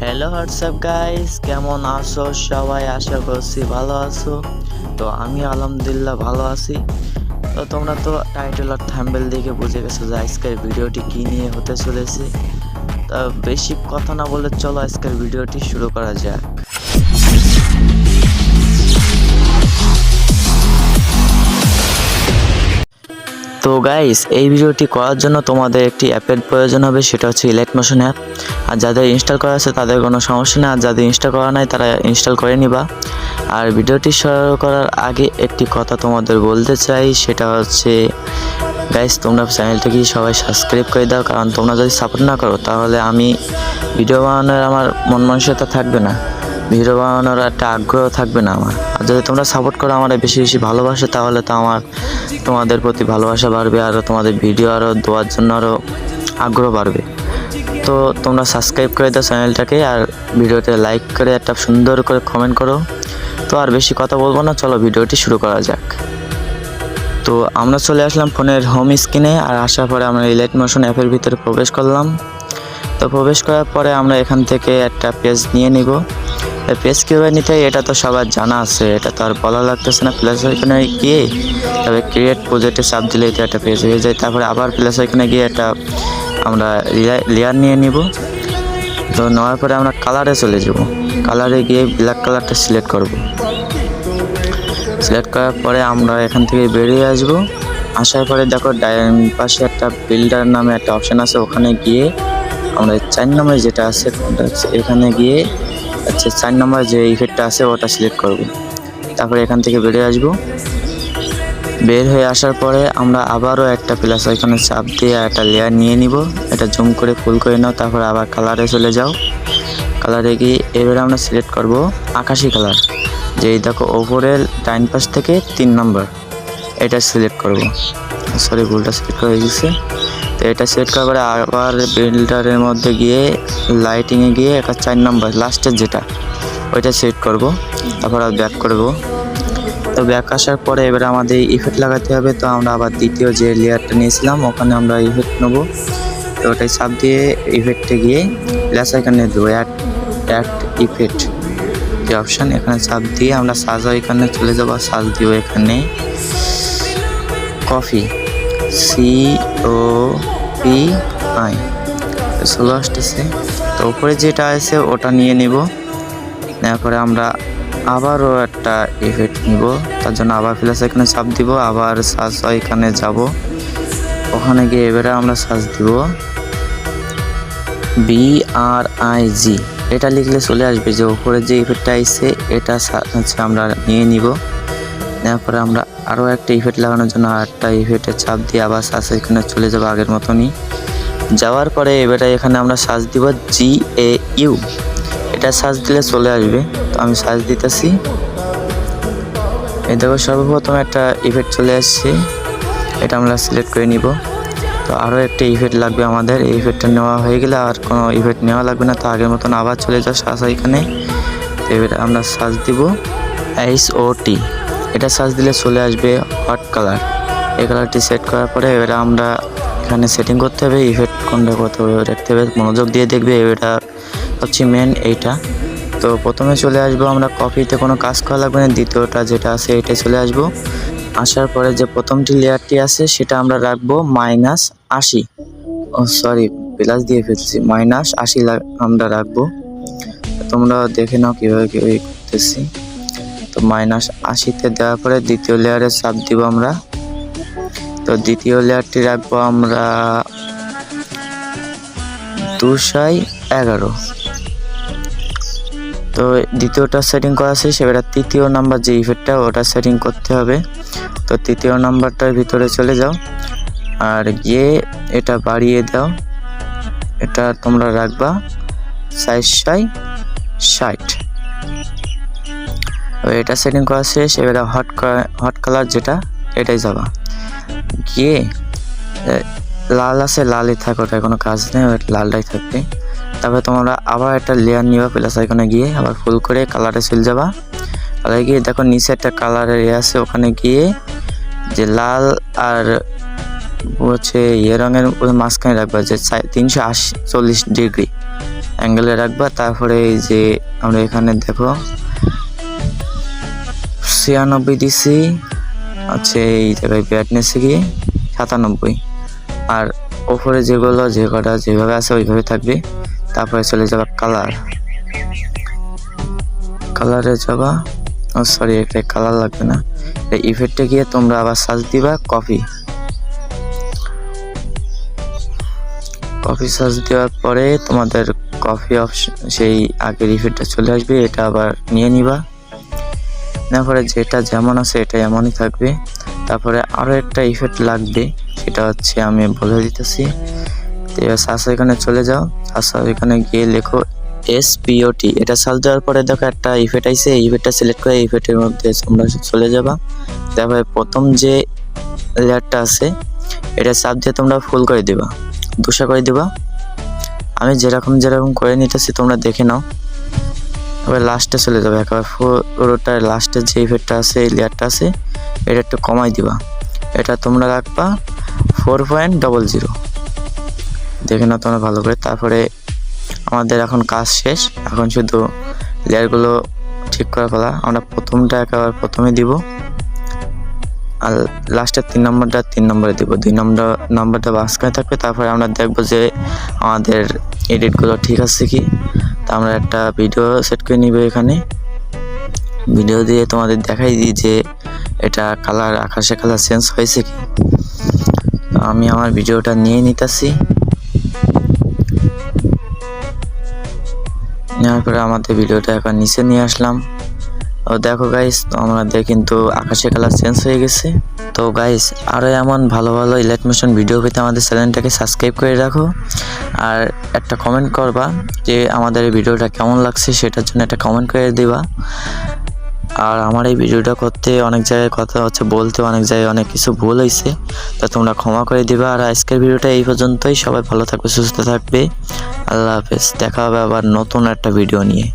Hello WhatsApp guys, কেমন আছো সবাই? আশা করছি ভালো আছো। তো আমি আলহামদুলিল্লাহ ভালো আছি। তো তোমরা তো টাইটেল আর থাম্বনেল দেখে বুঝে গেছো যে আজকের ভিডিওটি কী নিয়ে হতে চলেছে। তা বেশি কথা না বলে চলো আজকের ভিডিওটি শুরু করা যাক। তো গাইস, এই ভিডিওটি করার জন্য তোমাদের একটি অ্যাপের প্রয়োজন হবে, সেটা হচ্ছে ইলাইটমোশন অ্যাপ। আর যাদের ইনস্টল করা আছে তাদের কোনো সমস্যা নেই, আর যাদের ইনস্টল করা নাই তারা ইনস্টল করে নিবা। আর ভিডিওটি শুরু করার আগে একটি কথা তোমাদের বলতে চাই, সেটা হচ্ছে গাইস, তোমরা চ্যানেলটাকে সবাই সাবস্ক্রাইব করে দাও। কারণ তোমরা যদি সাপোর্ট না করো তাহলে আমি ভিডিও বানানোর আমার মন মানসিকতা থাকবে না, ভিডিও বানানোর একটা আগ্রহ থাকবে না আমার। আর যদি তোমরা সাপোর্ট করো, আমার বেশি বেশি ভালোবাসে, তাহলে তো আমার তোমাদের প্রতি ভালোবাসা বাড়বে, আরও তোমাদের ভিডিও আরও দেওয়ার জন্য আরও আগ্রহ বাড়বে। তো তোমরা সাবস্ক্রাইব করে দাও চ্যানেলটাকে, আর ভিডিওতে লাইক করে একটা সুন্দর করে কমেন্ট করো। তো আর বেশি কথা বলবো না, চলো ভিডিওটি শুরু করা যাক। তো আমরা চলে আসলাম ফোনের হোম স্ক্রিনে, আর আসার পরে আমরা ইলাইটমোশন অ্যাপের ভিতরে প্রবেশ করলাম। তো প্রবেশ করার পরে আমরা এখান থেকে একটা পেজ নিয়ে নিব। পেজ কীভাবে নিতে হয় এটা তো সবার জানা আছে, এটা তো আর বলা লাগতেছে না। প্লাস ওইখানে গিয়ে তবে ক্রিয়েট প্রজেক্টে চাপ দিলেই তো একটা পেজ হয়ে যায়। তারপরে আবার প্লাস ওইখানে গিয়ে একটা আমরা লেয়ার নিয়ে নিব। তো নেওয়ার পরে আমরা কালারে চলে যাব। কালারে গিয়ে ব্ল্যাক কালারটা সিলেক্ট করব। সিলেক্ট করার পরে আমরা এখান থেকে বেরিয়ে আসব। আসার পরে দেখো ডান পাশে একটা বিল্ডার নামে একটা অপশান আছে, ওখানে গিয়ে আমরা 4 নম্বরে যেটা আছে এখানে গিয়ে 4 নম্বর যে ইফেক্টটা আছে ওটা সিলেক্ট করব। তারপরে এখান থেকে বেরিয়ে আসব। বের হয়ে আসার পরে আমরা আবারও একটা প্লাস এখানে চাপ দিয়ে একটা লেয়ার নিয়ে নিব। এটা জুম করে ফুল করে নাও। তারপরে আবার কালারে চলে যাও। কালারে গিয়ে এবারে আমরা সিলেক্ট করব আকাশি কালার, যেই দেখো ওপরের ডাইন পাশ থেকে 3 নম্বর, এটা সিলেক্ট করব। সরি, ভুলটা সিলেক্ট করে গেছে। তো এটা সিলেক্ট করার পরে আবার বিল্ডারের মধ্যে গিয়ে লাইটিংয়ে গিয়ে একটা 4 নম্বর লাস্টের যেটা ওইটা সিলেক্ট করব। তারপর আর ব্যাক করব। তো ব্যাক আসার পরে এবারে আমাদের ইফেক্ট লাগাতে হবে। তো আমরা আবার দ্বিতীয় যে লেয়ারটা নিয়েছিলাম ওখানে আমরা ইফেক্ট নেব। তো ওটাই চাপ দিয়ে ইফেক্টে গিয়ে প্লাস এখানে দেবো অ্যাড ইফেক্ট যে অপশান, এখানে চাপ দিয়ে আমরা সাজা এখানে চলে যাবো। সাজ দিব এখানে কফি, COPI চলে আসতেছে। তো উপরে যেটা আছে ওটা নিয়ে নিব। নেওয়ার পরে আমরা আবারও একটা ইফেক্ট নিব। তার জন্য আবার প্লাস এখানে চাপ দিব, আবার সাজ এখানে যাব। ওখানে গিয়ে এবারে আমরা সাজ দিব BRIG, এটা লিখলে চলে আসবে যে উপরে যে ইফেক্টটা আইছে এটা হচ্ছে আমরা নিয়ে নিব। নেওয়ার পরে আমরা আরও একটা ইফেক্ট লাগানোর জন্য আরেকটা ইফেক্টের চাপ দিয়ে আবার সাজ এখানে চলে যাবো আগের মতনই। যাওয়ার পরে এবারে এখানে আমরা সাজ দিব GAU, এটা সার্চ দিলে চলে আসবে। তো আমি সার্চ দিতেছি। এই দেখো সর্বপ্রথম একটা ইফেক্ট চলে আসছে, এটা আমরা সিলেক্ট করে নিব। তো আরও একটা ইফেক্ট লাগবে আমাদের। এই ইফেক্টটা নেওয়া হয়ে গেলে আর কোনো ইফেক্ট নেওয়া লাগবে না। তো আগের মতন আবার চলে যাও সার্চ এখানে। তো এবার আমরা সার্চ দিব HOT, এটা সার্চ দিলে চলে আসবে হট কালার। এই কালারটি সেট করার পরে এবারে আমরা এখানে সেটিং করতে হবে, ইফেক্ট কোনটা কত রাখতে হবে মনোযোগ দিয়ে দেখবে। এটা হচ্ছে মেন এইটা। তো প্রথমে চলে আসবো আমরা কপিতে, কোনো কাজ করা লাগবে না। দ্বিতীয়টা যেটা আছে এটা চলে আসবো। আসার পরে যে প্রথমটি লেয়ারটি আছে সেটা আমরা রাখবো -80, সরি প্লাস দিয়ে ফেলছি, -80 আমরা রাখবো। তোমরা দেখে নাও কীভাবে করতেছি। তো -80তে দেওয়ার পরে দ্বিতীয় লেয়ারে চাপ দিব আমরা। তো দ্বিতীয় লেয়ারটি রাখবো আমরা 211। তো দ্বিতীয়টা সেটিং করা আছে, সেটা তৃতীয় নাম্বার যে ইফেক্টটা ওটা সেটিং করতে হবে। তো তৃতীয় নাম্বারটার ভিতরে চলে যাও, আর গিয়ে এটা বাড়িয়ে দাও। এটা তোমরা রাখবা 460। এটা সেটিং করা শেষ। এবারে হট কালার যেটা এটাই যাবা, গিয়ে লাল আছে লালই থাকো, ওটা কোনো কাজ নেই, লালটাই থাকবে। তারপরে তোমরা আবার একটা লেয়ার নিবা, প্লাস এখানে গিয়ে আবার ফুল করে কালারে চলে যাবা। কালারে গিয়ে দেখো নিচে একটা কালারের আছে, ওখানে গিয়ে যে লাল আর হচ্ছে রঙের মাঝখানে রাখবা যে 340 ডিগ্রি অ্যাঙ্গেলে রাখবা। তারপরে এই যে আমরা এখানে দেখো 96 দিছি, আচ্ছা এই জায়গায় ব্রাইটনেস কি 97, আর ওপরে যেগুলো যে কটা যেভাবে আছে ওইভাবে থাকবে। তারপরে চলে যাবা কালারে যাবা, ও সরি একটা কালার লাগবে না, এই ইফেক্টে গিয়ে তোমরা আবার সার্চ দিবা কপি সার্চ দেওয়ার পরে তোমাদের কপি অপশন সেই আগের ইফেক্টটা চলে আসবে, এটা আবার নিয়ে নিবা। তারপরে যেটা যেমন আছে এটা এমনই থাকবে। তারপরে আরও একটা ইফেক্ট লাগবে, সেটা হচ্ছে আমি বলে দিতেছি। সার্চ এখানে চলে যাও, সার্চ এখানে গিয়ে লেখো SPOT, এটা সার্চ দেওয়ার পরে দেখো একটা ইফেক্ট আইছে, এই ইফেক্টটা সিলেক্ট করে ইফেক্টের মধ্যে তোমরা চলে যাবা। তারপরে প্রথম যে লেয়ারটা আছে এটা চাপ দিয়ে তোমরা ফুল করে দিবা, 200 করে দিবা। আমি যেরকম করে নিতেছি তোমরা দেখে নাও। এবার লাস্টে চলে যাবে, একেবারে পুরোটার লাস্টের যে ইফেক্টটা আছে এই লেয়ারটা আছে এটা একটু কমাই দিবা, এটা তোমরা রাখবা 4.00, দেখে নাও তোমরা ভালো করে। তারপরে আমাদের এখন কাজ শেষ, এখন শুধু লেয়ারগুলো ঠিক করে ফেলা। আমরা প্রথমটা একেবারে প্রথমে দিব, আর লাস্টের 3 নম্বরটা 3 নম্বরে দিব, 2 নম্বরটা মাঝখানে থাকবে। তারপরে আমরা দেখব যে আমাদের এডিটগুলো ঠিক আছে কি। তা আমরা একটা ভিডিও সেট করে নিব, এখানে ভিডিও দিয়ে তোমাদের দেখাই দিই যে এটা কালার আকাশে কালার চেঞ্জ হয়েছে কি। আমি আমার ভিডিওটা নিয়ে নিতেছি, নেওয়ার পরে আমাদের ভিডিওটা এখন নিচে নিয়ে আসলাম। ও দেখো গাইস, আমাদের কিন্তু আকাশে কালার চেঞ্জ হয়ে গেছে। তো গাইস আরও এমন ভালো ইলাস্ট্রেশন ভিডিও পেতে আমাদের চ্যানেলটাকে সাবস্ক্রাইব করে রাখো, আর একটা কমেন্ট করবা যে আমাদের এই ভিডিওটা কেমন লাগছে, সেটার জন্য একটা কমেন্ট করে দিবা। আর আমার এই ভিডিওটা করতে অনেক জায়গায় কথা হচ্ছে বলতে অনেক জায়গায় অনেক কিছু ভুল হয়েছে, তো তোমরা ক্ষমা করে দিবা। আর আজকের ভিডিওটা এই পর্যন্তই, সবাই ভালো থাকবে, সুস্থ থাকবে, আল্লাহ হাফেজ। দেখা হবে আবার নতুন একটা ভিডিও নিয়ে।